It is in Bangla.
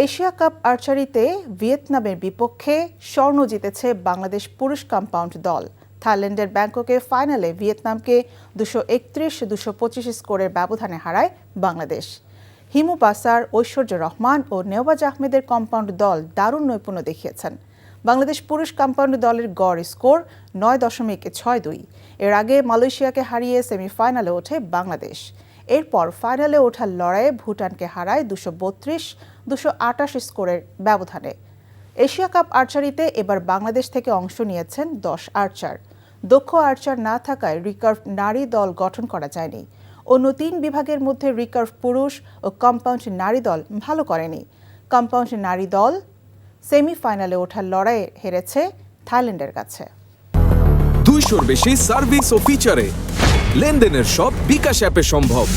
এশিয়া কাপ আর্চারিতে ভিয়েতনামের বিপক্ষে স্বর্ণ জিতেছে বাংলাদেশ পুরুষ কম্পাউন্ড দল। থাইল্যান্ডের ব্যাংককে ফাইনালে ভিয়েতনামকে 231-225 স্কোরের ব্যবধানে হারায় বাংলাদেশ। হিমু পাসার, ঐশ্বর্য রহমান ও নেওয়াজ আহমেদের কম্পাউন্ড দল দারুণ নৈপুণ্য দেখিয়েছেন। বাংলাদেশ পুরুষ কম্পাউন্ড দলের গড় স্কোর 9.62। এর আগে মালয়েশিয়াকে হারিয়ে সেমিফাইনালে ওঠে বাংলাদেশ। এরপর ফাইনালে ওঠার লড়াইয়ে ভুটানকে হারায় 232-228 স্কোরের ব্যবধানে। এশিয়া কাপ আর্চারিতে এবার বাংলাদেশ থেকে অংশ নিয়েছেন 10 আর্চার। দক্ষ আর্চার না থাকায় রিকার্ভ নারী দল গঠন করা যায়নি। অন্য 3 বিভাগের মধ্যে রিকার্ভ পুরুষ ও কম্পাউন্ড নারী দল ভালো করেনি। কম্পাউন্ড নারী দল সেমিফাইনালে ওঠার লড়াইয়ে হেরেছে থাইল্যান্ডের কাছে। 200-র বেশি সার্ভিস ও ফিচারে লেনদেনের সব বিকাশ অ্যাপে সম্ভব।